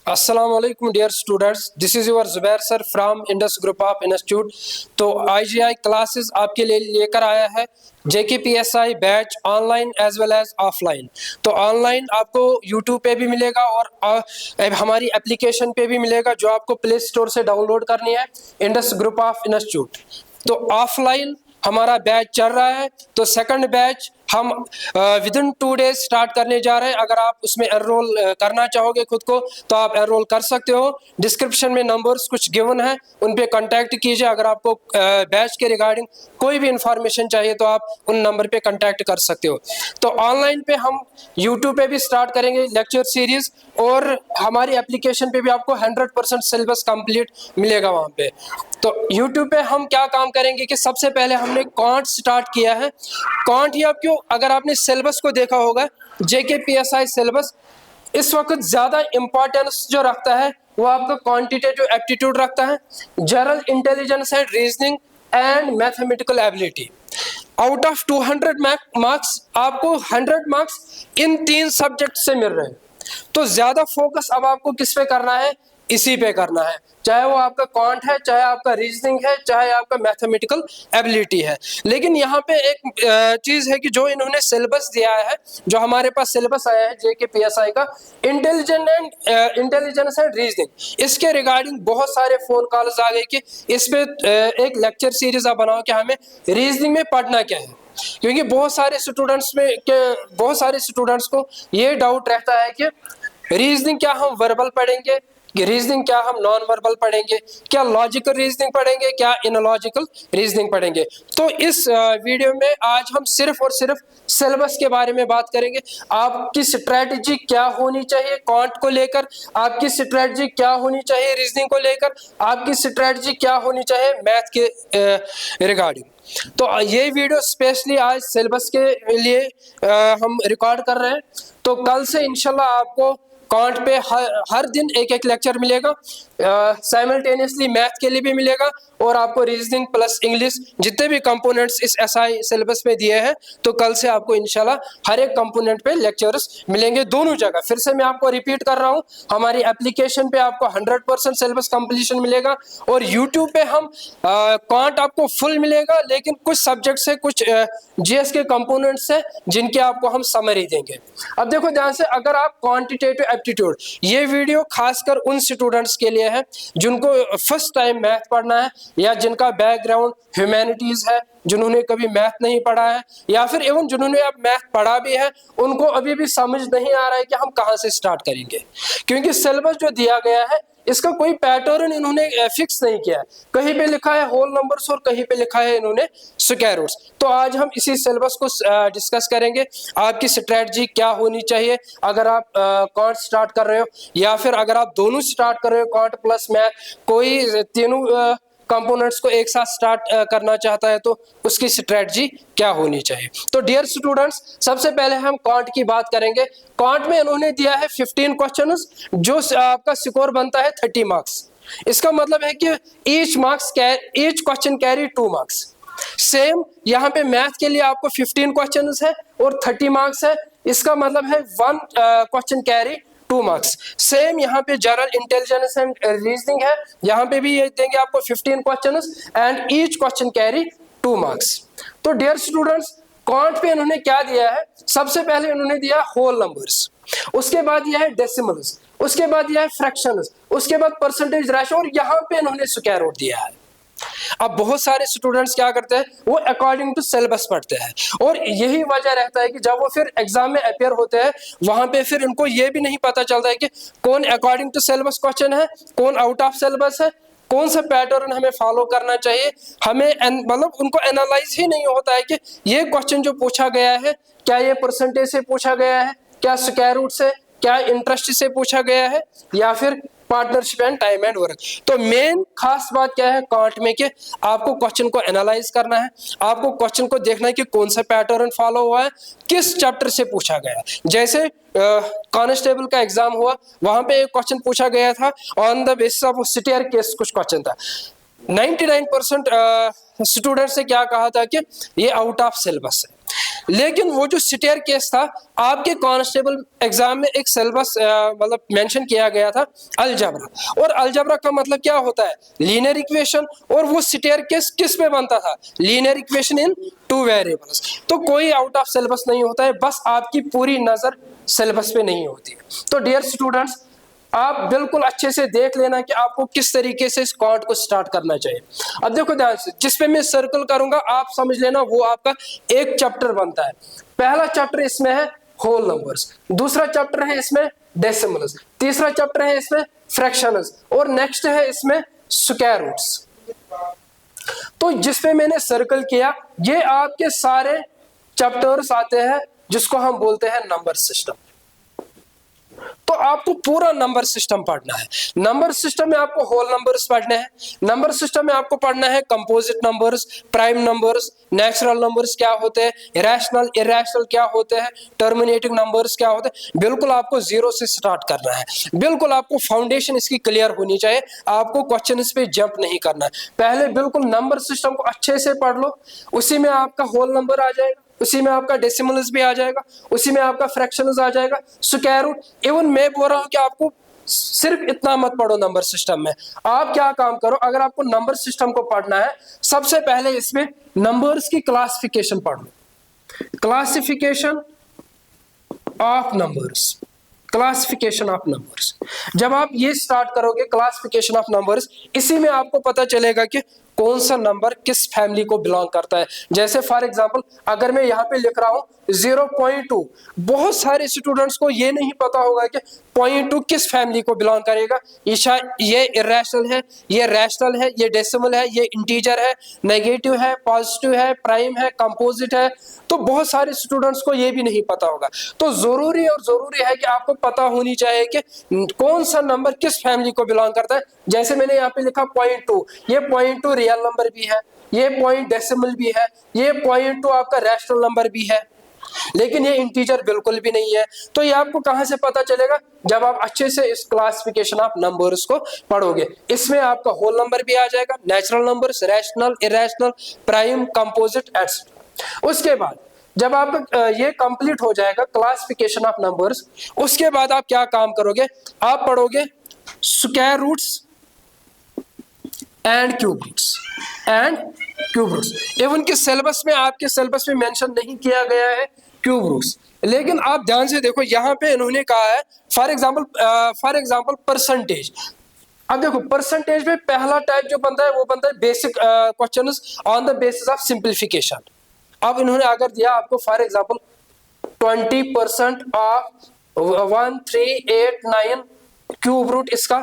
अस्सलाम वालेकुम dear students, this is your Zubair sir from Indus group of institute. तो IGI classes आपके लिए लेकर आया है JKPSI batch online as well as offline. तो ऑनलाइन आपको यूट्यूब पे भी मिलेगा और हमारी एप्लीकेशन पे भी मिलेगा, जो आपको प्ले स्टोर से डाउनलोड करनी है, इंडस ग्रुप ऑफ इंस्टीट्यूट। तो ऑफलाइन हमारा बैच चल रहा है, तो सेकंड बैच हम विद इन 2 डेज स्टार्ट करने जा रहे हैं। अगर आप उसमें एनरोल करना चाहोगे खुद को तो आप एनरोल कर सकते हो। डिस्क्रिप्शन में नंबर्स कुछ गिवन है, उन पे कांटेक्ट कीजिए। अगर आपको बैच के रिगार्डिंग कोई भी इंफॉर्मेशन चाहिए तो आप उन नंबर पे कांटेक्ट कर सकते हो। तो ऑनलाइन पे हम यूट्यूब पे भी स्टार्ट करेंगे लेक्चर सीरीज, और हमारी एप्लीकेशन पे भी आपको 100% सिलेबस कंप्लीट मिलेगा वहाँ पे। तो YouTube पे हम क्या काम करेंगे कि सबसे पहले हमने कॉन्ट स्टार्ट किया है। कॉन्ट ही आपको, अगर आपने सिलेबस को देखा होगा, जेकेपीएसआई सिलेबस इस वक्त ज्यादा इंपॉर्टेंस जो रखता है वो आपका क्वांटिटेटिव एप्टीट्यूड रखता है, general intelligence and reasoning and mathematical ability. Out of 200 marks आपको 100 मार्क्स इन 3 सब्जेक्ट से मिल रहे हैं। तो ज्यादा फोकस अब आपको किस पे करना है, इसी पे करना है, चाहे वो आपका क्वांट है, चाहे आपका रीजनिंग है, चाहे आपका मैथमेटिकल एबिलिटी है। लेकिन यहाँ पे एक चीज है कि जो इन्होंने सिलेबस दिया है, जो हमारे पास सिलेबस आया है जेकेपीएसआई का, इंटेलिजेंस एंड रीजनिंग, इसके रिगार्डिंग बहुत सारे फोन कॉल्स आ गए कि इस पे एक लेक्चर सीरीज आप बनाओ कि हमें रीजनिंग में पढ़ना क्या है। क्योंकि बहुत सारे स्टूडेंट्स को ये डाउट रहता है कि रीजनिंग क्या हम वर्बल पढ़ेंगे, कि रीजनिंग क्या हम नॉन वर्बल पढ़ेंगे, क्या लॉजिकल रीजनिंग पढ़ेंगे, क्या इनलॉजिकल रीजनिंग पढ़ेंगे। तो इस वीडियो में आज हम सिर्फ और सिर्फ सिलेबस के बारे में बात करेंगे। आपकी स्ट्रेटजी क्या होनी चाहिए क्वांट को लेकर, आपकी स्ट्रेटजी क्या होनी चाहिए रीजनिंग को लेकर, आपकी स्ट्रेटजी क्या होनी चाहिए मैथ के रिगार्डिंग। तो ये वीडियो स्पेशली आज सिलेबस के लिए हम रिकॉर्ड कर रहे हैं। तो कल से इंशाल्लाह आपको क्वांट पे हर दिन एक एक लेक्चर मिलेगा, साइमल्टेनियसली मैथ के लिए भी मिलेगा, और आपको रीजनिंग प्लस इंग्लिश जितने भी कंपोनेंट्स इस एसआई सिलेबस में दिए हैं, तो कल से आपको इंशाल्लाह हर एक कंपोनेंट पे लेक्चर्स मिलेंगे दोनों जगह। फिर से मैं आपको रिपीट कर रहा हूँ, हमारी एप्लीकेशन पे आपको 100% सिलेबस कंप्लीशन मिलेगा, और यूट्यूब पे हम क्वांट आपको फुल मिलेगा, लेकिन कुछ सब्जेक्ट से, कुछ जीएस के कंपोनेंट्स है जिनके आपको हम समरी देंगे। अब देखो ध्यान से, अगर आप क्वांटिटेटिव एप्टीट्यूड, ये वीडियो खासकर उन स्टूडेंट्स के लिए है जिनको फर्स्ट टाइम मैथ पढ़ना है, या जिनका बैकग्राउंड ह्यूमैनिटीज है, जिन्होंने कभी मैथ नहीं पढ़ा है, या फिर एवं जिन्होंने अब मैथ पढ़ा भी है, उनको अभी भी समझ नहीं आ रहा है कि हम कहां से स्टार्ट करेंगे। क्योंकि सिलेबस जो दिया गया है इसका कोई पैटर्न इन्होंने फिक्स नहीं किया है। कहीं पे लिखा है होल नंबर्स और कहीं पे लिखा है इन्होंने स्क्वायर रूट्स। तो आज हम इसी सिलेबस को डिस्कस करेंगे। आपकी स्ट्रेटजी क्या होनी चाहिए अगर आप क्वांट स्टार्ट कर रहे हो, या फिर अगर आप दोनों स्टार्ट कर रहे हो, क्वांट प्लस मैथ, कोई तीनों कंपोनेंट्स को एक साथ स्टार्ट करना चाहता है, तो उसकी स्ट्रेटजी क्या होनी चाहिए। तो डियर स्टूडेंट्स, सबसे पहले हम क्वांट की बात करेंगे। क्वांट में इन्होंने दिया है 15 क्वेश्चंस, जो आपका स्कोर बनता है 30 मार्क्स। इसका मतलब है कि each question carry 2 marks. Same यहाँ पे मैथ के लिए आपको 15 क्वेश्चंस है और 30 मार्क्स है। इसका मतलब है 1 क्वेश्चन कैरी 2 मार्क्स। सेम यहाँ पे जनरल इंटेलिजेंस एंड रीजनिंग है, यहाँ पे भी ये देंगे आपको 15 questions and each question carry 2 marks. तो डियर स्टूडेंट्स, क्वांट पे इन्होंने क्या दिया है, सबसे पहले इन्होंने दिया होल नंबर्स, उसके बाद दिया है डेसिमल्स, उसके बाद दिया है फ्रैक्शंस, उसके बाद परसेंटेज रेशो, और यहाँ पे इन्होंने स्क्वायर रूट दिया है। अब बहुत सारे स्टूडेंट्स क्या करते हैं, वो अकॉर्डिंग टू सिलेबस पढ़ते हैं, और यही वजह रहता है कि जब वो फिर एग्जाम में अपेयर होते हैं, वहां पे फिर इनको ये भी नहीं पता चलता है कि कौन अकॉर्डिंग टू सिलेबस क्वेश्चन है, कौन आउट ऑफ सिलेबस है, कौन सा पैटर्न हमें फॉलो करना चाहिए। हमें मतलब उनको एनालाइज ही नहीं होता है कि ये क्वेश्चन जो पूछा गया है, क्या ये परसेंटेज से पूछा गया है, क्या स्क्वायर रूट से, क्या इंटरेस्ट से पूछा गया है, या फिर partnership and time and work. तो मेन खास बात क्या है क्वांट में, कि आपको क्वेश्चन को एनालाइज करना है, आपको क्वेश्चन को देखना है कि कौन सा पैटर्न फॉलो हुआ है, किस चैप्टर से पूछा गया है। जैसे कांस्टेबल का एग्जाम हुआ, वहां पे एक क्वेश्चन पूछा गया था on the basis of staircase, कुछ क्वेश्चन था। 99% स्टूडेंट से क्या कहा था कि ये आउट ऑफ सिलेबस है, लेकिन वो जो स्टेयर केस था आपके कांस्टेबल एग्जाम में एक सिलेबस मतलब मेंशन किया गया था अलजबरा, और अलजबरा का मतलब क्या होता है, लीनियर इक्वेशन, और वो स्टेयर केस किस पे बनता था, linear equation in two variables. तो कोई आउट ऑफ सिलेबस नहीं होता है, बस आपकी पूरी नजर सिलेबस पे नहीं होती है। तो डियर स्टूडेंट्स, आप बिल्कुल अच्छे से देख लेना कि आपको किस तरीके से इस कॉन्ट को स्टार्ट करना चाहिए। अब देखो ध्यान से, जिस पे मैं सर्कल करूंगा आप समझ लेना वो आपका एक चैप्टर बनता है। पहला चैप्टर इसमें है होल नंबर्स, दूसरा चैप्टर है इसमें डेसिमल्स, तीसरा चैप्टर है इसमें फ्रैक्शंस, और नेक्स्ट है इसमें स्क्वायर रूट्स। तो जिस पे मैंने सर्कल किया ये आपके सारे चैप्टर्स आते हैं जिसको हम बोलते हैं नंबर सिस्टम। तो आपको पूरा नंबर सिस्टम पढ़ना है। नंबर सिस्टम में आपको होल नंबर्स पढ़ने हैं, नंबर सिस्टम में आपको पढ़ना है composite numbers, prime numbers, natural numbers क्या होते हैं, रैशनल इरैशनल क्या होते हैं, टर्मिनेटिंग नंबर्स क्या होते हैं। बिल्कुल आपको जीरो से स्टार्ट करना है, बिल्कुल आपको फाउंडेशन इसकी क्लियर होनी चाहिए, आपको क्वेश्चन पे जंप नहीं करना है। पहले बिल्कुल नंबर सिस्टम को अच्छे से पढ़ लो, उसी में आपका होल नंबर आ जाएगा, उसी में आपका डेसिमल्स भी आ जाएगा, उसी में आपका फ्रैक्शंस आ जाएगा, स्क्वायर रूट। इवन मैं बोल रहा हूं कि आपको सिर्फ इतना मत पढ़ो नंबर सिस्टम में, आप क्या काम करो, अगर आपको नंबर सिस्टम को पढ़ना है सबसे पहले इसमें नंबर्स की क्लासिफिकेशन पढ़ लो, classification of numbers, classification of numbers. जब आप ये स्टार्ट करोगे क्लासिफिकेशन ऑफ नंबर्स, इसी में आपको पता चलेगा कि कौन सा नंबर किस फैमिली को बिलोंग करता है। जैसे फॉर एग्जांपल अगर मैं यहाँ पे लिख रहा हूँ 0.2, बहुत सारे स्टूडेंट्स को ये नहीं पता होगा कि 0.2 किस फैमिली को बिलोंग करेगा, ये इरेशनल है, ये रैशनल है, ये डेसिमल है, ये इंटीजर है, नेगेटिव है, पॉजिटिव है, प्राइम है, कंपोजिट है। तो बहुत सारे स्टूडेंट्स को ये भी नहीं पता होगा। तो जरूरी है कि आपको पता होनी चाहिए कि कौन सा नंबर किस फैमिली को बिलोंग करता है। जैसे मैंने यहाँ पे लिखा 0.2, ये 0.2 रियल नंबर भी है, ये पॉइंट डेसिमल भी है, ये 0.2 आपका रैशनल नंबर भी है, लेकिन ये इंटीजर बिल्कुल भी नहीं है। तो ये आपको कहां से पता चलेगा, जब आप अच्छे से इस क्लासिफिकेशन ऑफ नंबर्स को पढ़ोगे। इसमें आपका होल नंबर भी आ जाएगा, natural numbers, rational, irrational, prime, composite etcetera. उसके बाद जब आप ये कंप्लीट हो जाएगा क्लासिफिकेशन ऑफ नंबर्स, उसके बाद आप क्या काम करोगे, आप पढ़ोगे square roots and cube roots. Even के सिलेबस में, आपके सिलेबस में मेंशन नहीं किया गया है क्यूब रूट्स, लेकिन आप ध्यान से देखो यहाँ पे इन्होंने कहा है फॉर एग्जांपल परसेंटेज। अब देखो परसेंटेज में पहला टाइप जो बनता है वो बनता है basic questions on the basis of simplification. अब इन्होंने अगर दिया आपको for example 20% of 1389 cube root इसका,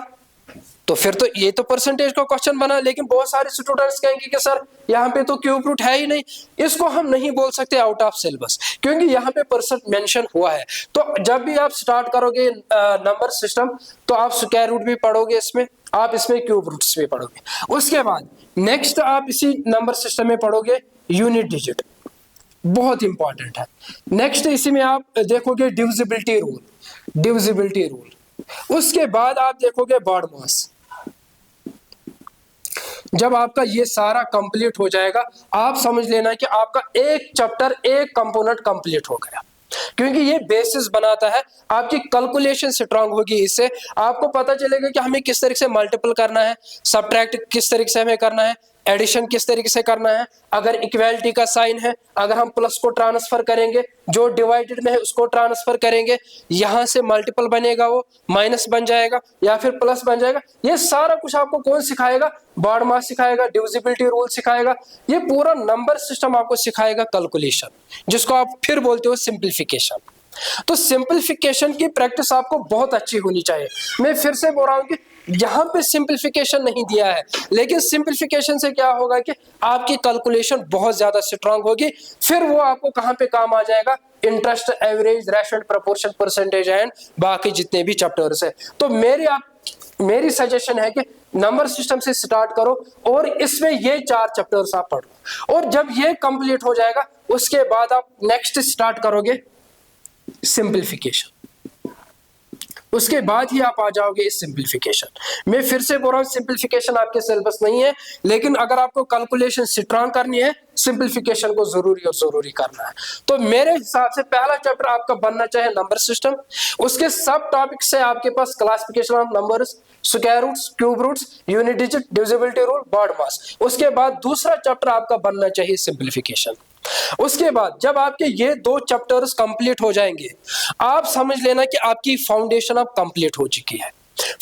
तो फिर तो ये तो परसेंटेज का क्वेश्चन बना। लेकिन बहुत सारे स्टूडेंट्स कहेंगे कि सर यहाँ पे तो क्यूब रूट है ही नहीं, इसको हम नहीं बोल सकते आउट ऑफ सिलेबस, क्योंकि यहाँ पे परसेंट मेंशन हुआ है। तो जब भी आप स्टार्ट करोगे नंबर सिस्टम, तो आप स्क्वायर रूट भी पढ़ोगे, इसमें आप इसमें क्यूब रूट्स भी पढ़ोगे। उसके बाद नेक्स्ट आप इसी नंबर सिस्टम में पढ़ोगे यूनिट डिजिट, बहुत इंपॉर्टेंट है। नेक्स्ट इसी में आप देखोगे डिविजिबिलिटी रूल। उसके बाद आप देखोगे बॉड मास। जब आपका ये सारा कंप्लीट हो जाएगा, आप समझ लेना कि आपका एक चैप्टर, एक कंपोनेंट कंप्लीट हो गया, क्योंकि ये बेसिस बनाता है, आपकी कैलकुलेशन स्ट्रांग होगी। इससे आपको पता चलेगा कि हमें किस तरीके से मल्टीपल करना है, सब्ट्रैक्ट किस तरीके से हमें करना है, एडिशन किस तरीके से करना है। अगर इक्वालिटी का साइन है, अगर हम प्लस को ट्रांसफर करेंगे, जो डिवाइडेड में है उसको ट्रांसफर करेंगे, यहां से मल्टीपल बनेगा वो माइनस बन जाएगा या फिर प्लस बन जाएगा। ये सारा कुछ आपको कौन सिखाएगा, बॉड मास सिखाएगा, डिविजिबिलिटी रूल सिखाएगा, ये पूरा नंबर सिस्टम आपको सिखाएगा, कैलकुलेशन, जिसको आप फिर बोलते हो सिंप्लीफिकेशन। तो सिंप्लीफिकेशन की प्रैक्टिस आपको बहुत अच्छी होनी चाहिए। मैं फिर से बोल रहा हूं कि यहां पे सिंप्लीफिकेशन नहीं दिया है, लेकिन सिंप्लीफिकेशन से क्या होगा कि आपकी कैलकुलेशन बहुत ज्यादा स्ट्रांग होगी। फिर वो आपको कहां पे काम आ जाएगा, interest, average, ratio, proportion, percentage and बाकी जितने भी चैप्टर्स है। तो मेरी सजेशन है कि नंबर सिस्टम से स्टार्ट करो और इसमें ये 4 चैप्टर्स आप पढ़ो, और जब ये कंप्लीट हो जाएगा उसके बाद आप नेक्स्ट स्टार्ट करोगे सिंप्लीफिकेशन। उसके बाद ही आप आ जाओगे इस सिंप्लीफिकेशन। मैं फिर से बोल रहा हूँ, सिंप्लीफिकेशन आपके सिलेबस नहीं है, लेकिन अगर आपको कैलकुलेशन स्ट्रांग करनी है, सिंप्लीफिकेशन को जरूरी और जरूरी करना है। तो मेरे हिसाब से पहला चैप्टर आपका बनना चाहिए नंबर सिस्टम, उसके सब टॉपिक से आपके पास classification of numbers, square roots, cube roots, unit digit, divisibility rule, BODMAS. उसके बाद दूसरा चैप्टर आपका बनना चाहिए सिंप्लीफिकेशन। उसके बाद जब आपके ये 2 चैप्टर्स कंप्लीट हो जाएंगे, आप समझ लेना कि आपकी फाउंडेशन अब कंप्लीट हो चुकी है।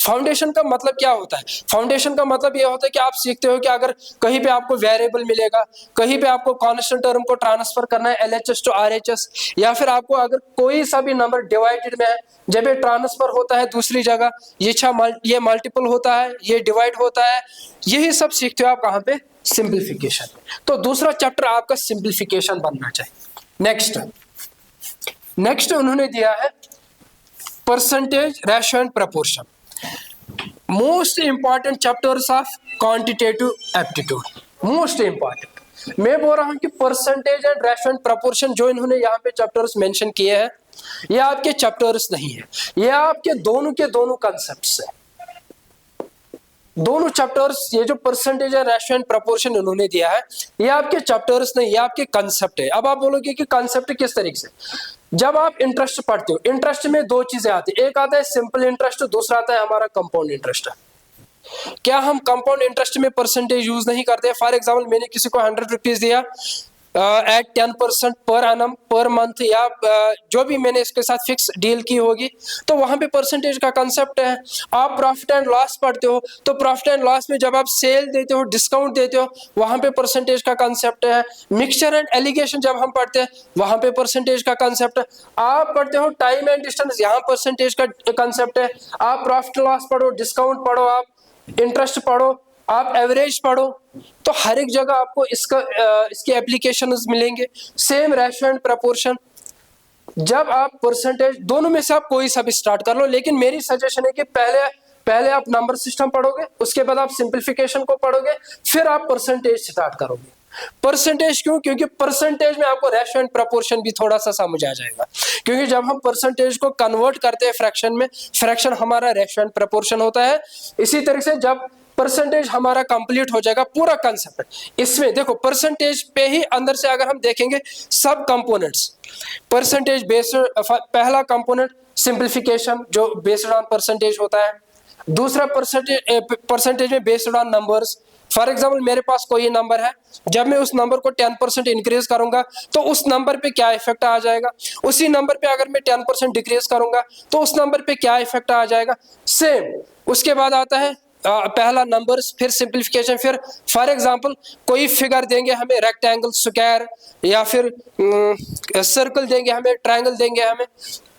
फाउंडेशन का मतलब क्या होता है? फाउंडेशन का मतलब यह होता है कि आप सीखते हो कि अगर कहीं पे आपको वेरिएबल मिलेगा, कहीं पे आपको कांस्टेंट टर्म को ट्रांसफर करना है LHS टू RHS, या फिर आपको अगर कोई सा भी नंबर डिवाइडेड में है, जब ये ट्रांसफर होता है दूसरी जगह, ये मल्टीपल होता है, ये डिवाइड होता है, यही सब सीखते हो आप कहां पे? सिंप्लीफिकेशन। तो दूसरा चैप्टर आपका सिंप्लीफिकेशन बनना चाहिए। नेक्स्ट उन्होंने दिया है percentage, ratio and proportion, most important chapters of quantitative aptitude, most important. मैं बोल रहा हूं कि percentage and ratio and proportion जो इन्होंने यहाँ पे चैप्टर्स मेंशन किए हैं, ये आपके चैप्टर्स नहीं है, ये आपके दोनों के दोनों कॉन्सेप्ट्स है। दोनों चैप्टर्स, ये जो percentage and ratio and proportion उन्होंने दिया है, ये आपके चैप्टर्स नहीं, ये आपके कॉन्सेप्ट है। अब आप बोलोगे कि कॉन्सेप्ट किस तरीके से? जब आप इंटरेस्ट पढ़ते हो, इंटरेस्ट में 2 चीजें आती है, एक आता है सिंपल इंटरेस्ट, दूसरा आता है हमारा कंपाउंड इंटरेस्ट। क्या हम कंपाउंड इंटरेस्ट में परसेंटेज यूज नहीं करते? फॉर एग्जाम्पल, मैंने किसी को 100 रुपीज दिया eight 10% per annum per month, या जो भी मैंने इसके साथ फिक्स डील की होगी, तो वहां पे परसेंटेज का कंसेप्ट है। आप प्रॉफिट एंड लॉस पढ़ते हो, तो प्रॉफिट एंड लॉस में जब आप सेल देते हो, डिस्काउंट देते हो, वहां पे परसेंटेज का कंसेप्ट है। मिक्सचर एंड एलिगेशन जब हम पढ़ते हैं, वहां पे परसेंटेज का कंसेप्ट है। आप पढ़ते हो टाइम एंड डिस्टेंस, यहाँ परसेंटेज का कंसेप्ट है। आप प्रॉफिट लॉस पढ़ो, डिस्काउंट पढ़ो, आप इंटरेस्ट पढ़ो, आप एवरेज पढ़ो, तो हर एक जगह आपको इसके एप्लीकेशंस मिलेंगे। सेम रेशियो एंड प्रपोर्शन, जब आप परसेंटेज, दोनों में से आप कोई सा भी स्टार्ट कर लो, लेकिन मेरी सजेशन है कि पहले आप नंबर सिस्टम पढ़ोगे, उसके बाद आप सिंप्लीफिकेशन को पढ़ोगे, फिर आप परसेंटेज स्टार्ट करोगे। परसेंटेज क्यों? क्योंकि परसेंटेज में आपको रेशियो एंड प्रपोर्शन भी थोड़ा सा समझ आ जाएगा, क्योंकि जब हम परसेंटेज को कन्वर्ट करते हैं फ्रैक्शन में, फ्रैक्शन हमारा रेशियो एंड प्रपोर्शन होता है। इसी तरीके से जब परसेंटेज हमारा कंप्लीट हो जाएगा, पूरा कंसेप्ट इसमें देखो, परसेंटेज पे ही अंदर से अगर हम देखेंगे सब कंपोनेंट्स, परसेंटेज बेस्ड, पहला कंपोनेंट सिंप्लीफिकेशन जो बेस्ड ऑन परसेंटेज होता है, दूसरा परसेंटेज में based on numbers. For example, मेरे पास कोई नंबर है, जब मैं उस नंबर को 10% इंक्रीज करूंगा तो उस नंबर पे क्या इफेक्ट आ जाएगा, उसी नंबर पे अगर मैं 10% डिक्रीज करूंगा तो उस नंबर पे क्या इफेक्ट आ जाएगा, सेम। उसके बाद आता है पहला नंबर्स, फिर सिंप्लीफिकेशन, फिर फॉर एग्जांपल कोई फिगर देंगे हमें, रेक्टेंगल, स्क्वायर, या फिर सर्कल देंगे हमें, ट्रायंगल देंगे हमें,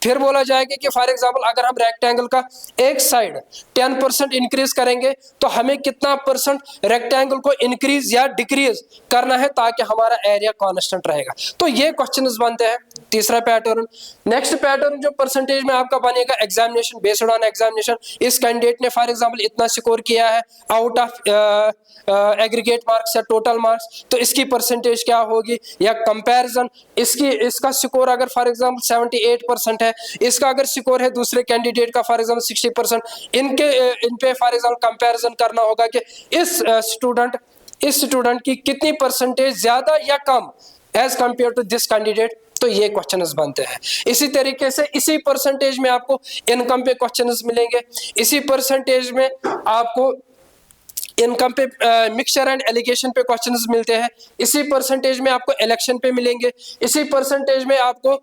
फिर बोला जाएगा कि फॉर एग्जांपल अगर हम रेक्टेंगल का एक साइड 10% इंक्रीज करेंगे तो हमें कितना परसेंट रेक्टेंगल को इंक्रीज या डिक्रीज करना है ताकि हमारा एरिया कांस्टेंट रहेगा। तो ये क्वेश्चंस बनते हैं। तीसरा पैटर्न, नेक्स्ट पैटर्न जो परसेंटेज में आपका बनेगा, एग्जामिनेशन, बेस्ड ऑन एग्जामिनेशन। इस कैंडिडेट ने फॉर एग्जांपल इतना स्कोर किया है आउट ऑफ एग्रीगेट मार्क्स या टोटल मार्क्स, तो इसकी परसेंटेज क्या होगी, या कंपैरिजन, इसका स्कोर अगर फॉर एग्जांपल 78% है, इसका अगर स्कोर है दूसरे कैंडिडेट का फॉर एग्जांपल 60%, इन पे फॉर एग्जांपल कंपैरिजन करना होगा कि इस स्टूडेंट की कितनी परसेंटेज ज्यादा या कम age compare to this candidate. तो ये क्वेश्चंस बनते हैं। इसी तरीके से इसी परसेंटेज में आपको इनकम पे क्वेश्चंस मिलेंगे, इसी परसेंटेज में आपको इनकम पे मिक्सचर एंड एलिगेशन पे क्वेश्चंस मिलते हैं, इसी परसेंटेज में आपको इलेक्शन पे मिलेंगे, इसी परसेंटेज में आपको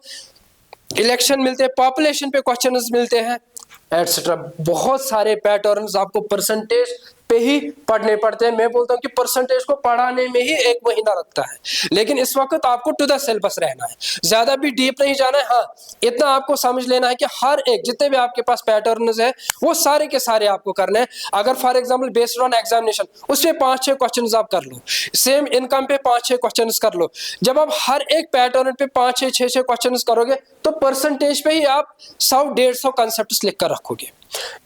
इलेक्शन मिलते हैं, पॉपुलेशन पे क्वेश्चंस मिलते हैं, एटसेट्रा। बहुत सारे पैटर्न्स आपको परसेंटेज पे ही पढ़ने पड़ते हैं। मैं बोलता हूं कि परसेंटेज को पढ़ाने में ही 1 महीना लगता है, लेकिन इस वक्त आपको टू द सिलेबस रहना है, ज्यादा भी डीप नहीं जाना है। हाँ, इतना आपको समझ लेना है कि हर एक जितने भी आपके पास पैटर्न्स है वो सारे के सारे आपको करने हैं। अगर for example based on examination उसमें 5-6 क्वेश्चंस आप कर लो, सेम इनकम पे 5-6 क्वेश्चंस कर लो। जब आप हर एक पैटर्न पे 5-6 क्वेश्चंस करोगे तो परसेंटेज पे ही आप 100-150 कॉन्सेप्ट्स लिख कर रखोगे।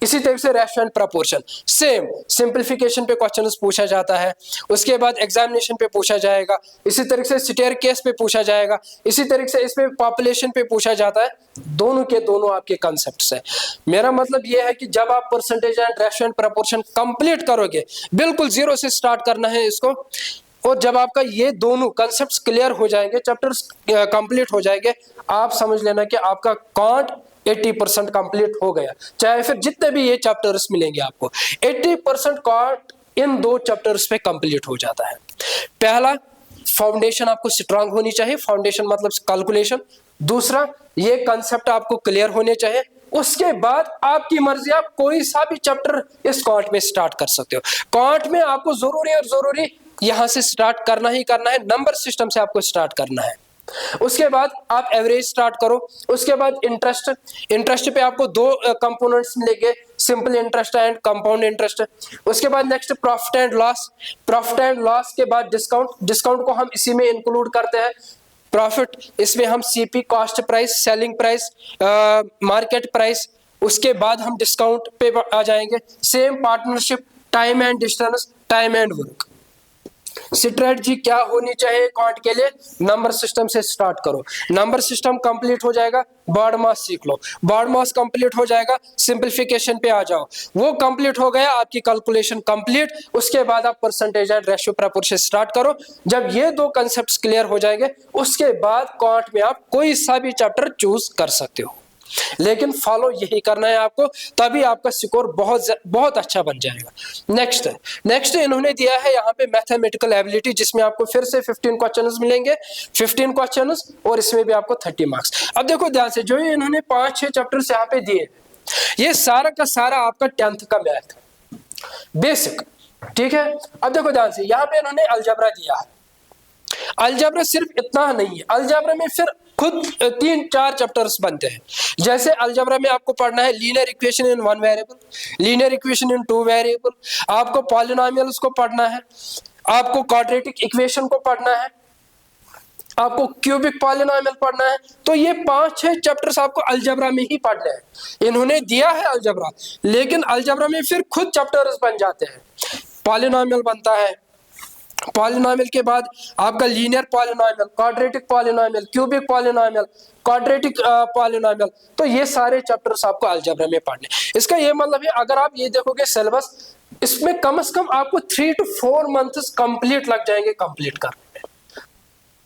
इसी तरीके से ratio and proportion same, simplification पे क्वेश्चन पूछा जाता है, उसके बाद एग्जामिनेशन पे पूछा जाएगा, इसी तरीके से स्टेयरकेस पे पूछा जाएगा, इसी तरीके से इसमें पॉपुलेशन पे पूछा जाता है। दोनों के दोनों आपके कॉन्सेप्ट्स है। मेरा मतलब यह है कि जब आप percentage and ratio and proportion complete करोगे, बिल्कुल जीरो से स्टार्ट करना है इसको, और जब आपका ये दोनों कॉन्सेप्ट्स क्लियर हो जाएंगे, चैप्टर्स कंप्लीट हो जाएंगे, आप समझ लेना कि आपका क्वांट 80% कंप्लीट हो गया। चाहे फिर जितने भी ये चैप्टर्स मिलेंगे आपको, 80% क्वांट इन दो चैप्टर्स पे कंप्लीट हो जाता है। पहला, फाउंडेशन आपको स्ट्रांग होनी चाहिए, फाउंडेशन मतलब कैलकुलेशन। दूसरा, ये कंसेप्ट आपको क्लियर होने चाहिए। उसके बाद आपकी मर्जी, आप कोई सा भी चैप्टर इस क्वांट में स्टार्ट कर सकते हो। क्वांट में आपको जरूरी यहां से स्टार्ट करना ही करना है, नंबर सिस्टम से आपको स्टार्ट करना है। उसके बाद आप एवरेज स्टार्ट करो। उसके बाद इंटरेस्ट पे आपको दो कंपोनेंट्स मिलेंगे, simple interest and compound interest. उसके बाद next profit and loss, profit and loss के बाद डिस्काउंट को हम इसी में इंक्लूड करते हैं। प्रॉफिट, इसमें हम CP, cost price, selling price, market price, उसके बाद हम डिस्काउंट पे आ जाएंगे। Same partnership, time and distance, time and work. Strategy क्या होनी चाहिए क्वांट के लिए, नंबर सिस्टम से स्टार्ट करो। नंबर सिस्टम कंप्लीट हो जाएगा, बॉड मास सीख लो। बॉड मास कंप्लीट हो जाएगा, सिंपलीफिकेशन पे आ जाओ। वो कंप्लीट हो गया, आपकी कैलकुलेशन कंप्लीट। उसके बाद आप percentage and ratio proportion start करो। जब ये दो कंसेप्ट्स क्लियर हो जाएंगे, उसके बाद क्वांट में आप कोई सा भी चैप्टर चूज कर सकते हो, लेकिन फॉलो यही करना है आपको, तभी आपका स्कोर बहुत अच्छा बन जाएगा। नेक्स्ट इन्होंने दिया है यहाँ पे मैथमेटिकल एबिलिटी, जिसमें आपको फिर से 15 क्वेश्चंस मिलेंगे, 15 क्वेश्चंस, और इसमें भी आपको 30 मार्क्स। अब देखो ध्यान से, जो इन्होंने 5-6 चैप्टर्स यहाँ पे दिए, ये सारा का सारा आपका 10th का मैथ बेसिक, ठीक है। अब देखो ध्यान से, यहाँ पे इन्होंने अलजेब्रा दिया है। अलजेब्रा सिर्फ इतना नहीं है, अलजेब्रा में फिर खुद 3-4 चैप्टर्स बनते हैं। जैसे अलजेब्रा में आपको पढ़ना है linear equation in 1 variable, linear equation in 2 variable, आपको पॉलिनोमियल्स को पढ़ना है, आपको क्वाड्रेटिक इक्वेशन को पढ़ना है, आपको क्यूबिक पॉलिनोमियल पढ़ना है। तो ये 5-6 चैप्टर्स आपको अलजेब्रा में ही पढ़ने हैं। इन्होंने दिया है अलजेब्रा, लेकिन अलजेब्रा में फिर खुद चैप्टर्स बन जाते हैं। पॉलिनोमियल बनता है, पॉलिनोमियल के बाद आपका linear polynomial, quadratic polynomial, cubic polynomial, quadratic polynomial. तो ये सारे चैप्टर्स आपको अलजेब्रा में पढ़ने। इसका ये मतलब है, अगर आप ये देखोगे सिलेबस, इसमें कम से कम आपको 3 to 4 मंथ्स कंप्लीट लग जाएंगे कंप्लीट करने में।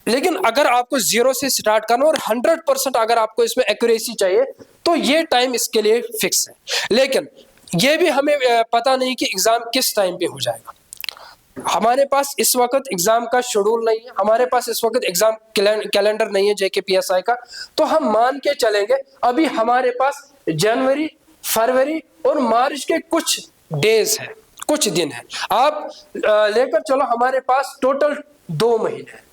लेकिन अगर आपको जीरो से स्टार्ट करना और 100% अगर आपको इसमें एक्यूरेसी चाहिए, तो ये टाइम इसके लिए फिक्स है। लेकिन ये भी हमें पता नहीं कि एग्जाम किस टाइम पे हो जाएगा। हमारे पास इस वक्त एग्जाम का शेड्यूल नहीं है, हमारे पास इस वक्त एग्जाम कैलेंडर नहीं है JKPSI का। तो हम मान के चलेंगे अभी हमारे पास जनवरी, फरवरी और मार्च के कुछ डेज है, कुछ दिन है। आप लेकर चलो, हमारे पास टोटल 2 महीने हैं।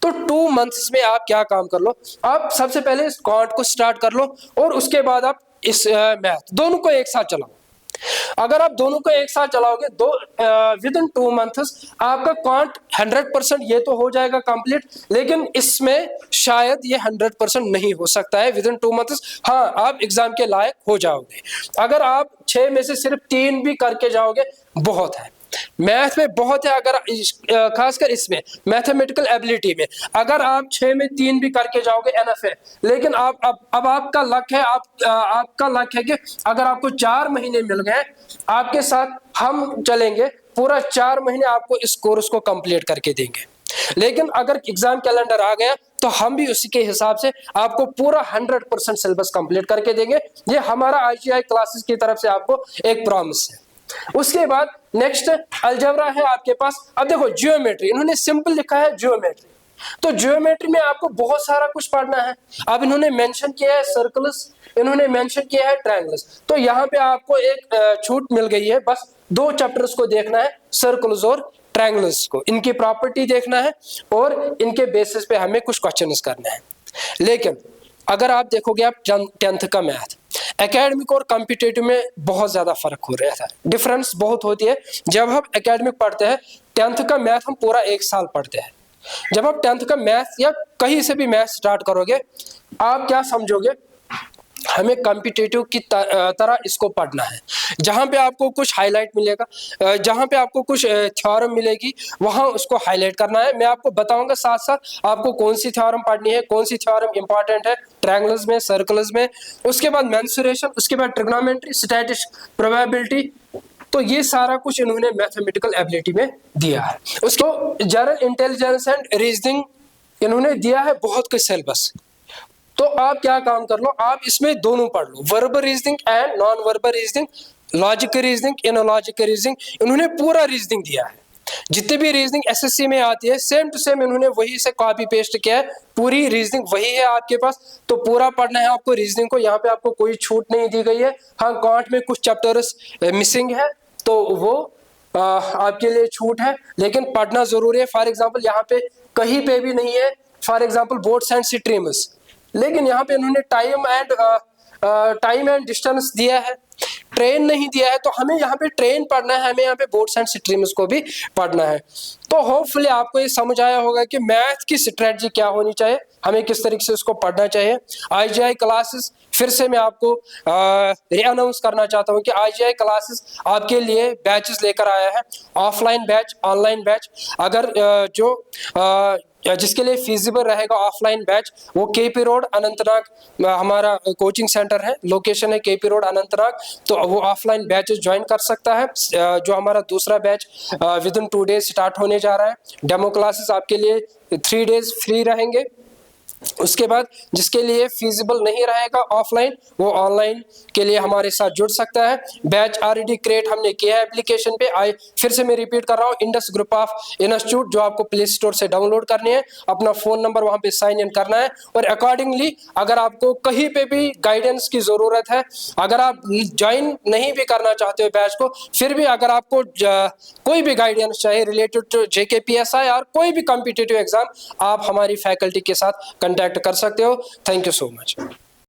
तो 2 मंथ्स में आप क्या काम कर लो, आप सबसे पहले इस क्वांट को स्टार्ट कर लो, और उसके बाद आप इस मैथ दोनों को एक साथ चलाओ। अगर आप दोनों को एक साथ चलाओगे, विद इन 2 मंथ्स आपका क्वांट 100% ये तो हो जाएगा कंप्लीट, लेकिन इसमें शायद ये 100% नहीं हो सकता है विद इन 2 मंथ्स। हाँ, आप एग्जाम के लायक हो जाओगे। अगर आप 6 में से सिर्फ 3 भी करके जाओगे, बहुत है। मैथ में बहुत है, अगर खासकर इसमें मैथमेटिकल एबिलिटी में अगर आप 6 में 3 भी करके जाओगे एनफ है। लेकिन आप अब आपका लक है, आपका लक है कि अगर आपको 4 महीने मिल गए, आपके साथ हम चलेंगे, पूरा 4 महीने आपको इस कोर्स को कंप्लीट करके देंगे। लेकिन अगर एग्जाम कैलेंडर आ गया, तो हम भी उसी के हिसाब से आपको पूरा 100% सिलेबस कंप्लीट करके देंगे। ये हमारा IGI क्लासेस की तरफ से आपको एक प्रॉमिस है। उसके बाद नेक्स्ट अलजेब्रा है आपके पास। अब देखो ज्योमेट्री, इन्होंने सिंपल लिखा है ज्योमेट्री, तो ज्योमेट्री में आपको बहुत सारा कुछ पढ़ना है। अब इन्होंने मेंशन किया है सर्कल्स, इन्होंने मेंशन किया है ट्रायंगल्स। तो यहाँ पे आपको एक छूट मिल गई है, बस 2 चैप्टर्स को देखना है, सर्कल्स और ट्रायंगल्स को, इनकी प्रॉपर्टी देखना है और इनके बेसिस पे हमें कुछ क्वेश्चंस करना है। लेकिन अगर आप देखोगे, आप 10th का मैथ एकेडमिक और कॉम्पिटिटिव में बहुत ज्यादा फर्क हो रहा था, डिफरेंस बहुत होती है। जब हम एकेडमिक पढ़ते हैं, 10th का मैथ हम पूरा 1 साल पढ़ते हैं। जब आप 10th का मैथ या कहीं से भी मैथ स्टार्ट करोगे, आप क्या समझोगे हमें कॉम्पिटिटिव की तरह इसको पढ़ना है। जहाँ पे आपको कुछ हाईलाइट मिलेगा, जहाँ पे आपको कुछ थ्योरम मिलेगी, वहाँ उसको हाईलाइट करना है। मैं आपको बताऊंगा साथ साथ आपको कौन सी थ्योरम पढ़नी है, कौन सी थ्योरम इंपॉर्टेंट है ट्रायंगल्स में, सर्कल्स में, उसके बाद मेंसुरेशन, उसके बाद ट्रिग्नोमेट्री, स्टैटिस्टिक्स, प्रोबेबिलिटी। तो ये सारा कुछ इन्होंने मैथमेटिकल एबिलिटी में दिया है। उसको जनरल इंटेलिजेंस एंड रीजनिंग इन्होंने दिया है बहुत कुछ सिलेबस। तो आप क्या काम कर लो, आप इसमें दोनों पढ़ लो, verbal reasoning and non verbal reasoning, logical reasoning, analogical reasoning. इन्होंने पूरा रीजनिंग दिया है। जितने भी रीजनिंग एसएससी में आती है सेम टू सेम इन्होंने वही से कॉपी पेस्ट किया है, पूरी रीजनिंग वही है आपके पास। तो पूरा पढ़ना है आपको रीजनिंग को, यहाँ पे आपको कोई छूट नहीं दी गई है। हाँ, कॉन्ट में कुछ चैप्टर्स मिसिंग है तो वो आपके लिए छूट है, लेकिन पढ़ना जरूरी है। फॉर एग्जाम्पल यहाँ पे कहीं पे भी नहीं है for example boats and streams, लेकिन यहाँ पे इन्होंने टाइम एंड डिस्टेंस दिया है, ट्रेन नहीं दिया है। तो हमें यहाँ पे ट्रेन पढ़ना है, हमें यहाँ पे बोट्स एंड स्ट्रीम्स को भी पढ़ना है। तो होपफुली आपको ये समझ आया होगा कि मैथ की स्ट्रेटजी क्या होनी चाहिए, हमें किस तरीके से उसको पढ़ना चाहिए। आईजीआई क्लासेस फिर से मैं आपको रीअनाउंस करना चाहता हूँ कि आईजीआई क्लासेस आपके लिए बैचेस लेकर आया है, ऑफलाइन बैच, ऑनलाइन बैच। अगर जिसके लिए फिजिबल रहेगा ऑफलाइन बैच, वो केपी रोड अनंतनाग हमारा कोचिंग सेंटर है, लोकेशन है केपी रोड अनंतनाग। तो वो ऑफलाइन बैचेस ज्वाइन कर सकता है। जो हमारा दूसरा batch with in 2 days start होने जा रहा है। डेमो क्लासेस आपके लिए 3 डेज फ्री रहेंगे। उसके बाद जिसके लिए फिजिबल नहीं रहेगा ऑफलाइन, वो ऑनलाइन के लिए हमारे साथ जुड़ सकता है। बैच ऑलरेडी क्रिएट हमने किया है एप्लीकेशन पे। फिर से मैं रिपीट कर रहा हूँ, इंडस ग्रुप ऑफ इंस्टीट्यूट, जो आपको प्ले स्टोर से डाउनलोड करनी है, अपना फोन नंबर वहां पे साइन इन करना है। और अकॉर्डिंगली अगर आपको कहीं पे भी गाइडेंस की जरूरत है, अगर आप ज्वाइन नहीं भी करना चाहते हो बैच को, फिर भी अगर आपको कोई भी गाइडेंस चाहिए रिलेटेड टू जेकेपीएसआई और कोई भी कॉम्पिटिटिव एग्जाम, आप हमारी फैकल्टी के साथ कांटेक्ट कर सकते हो। Thank you so much.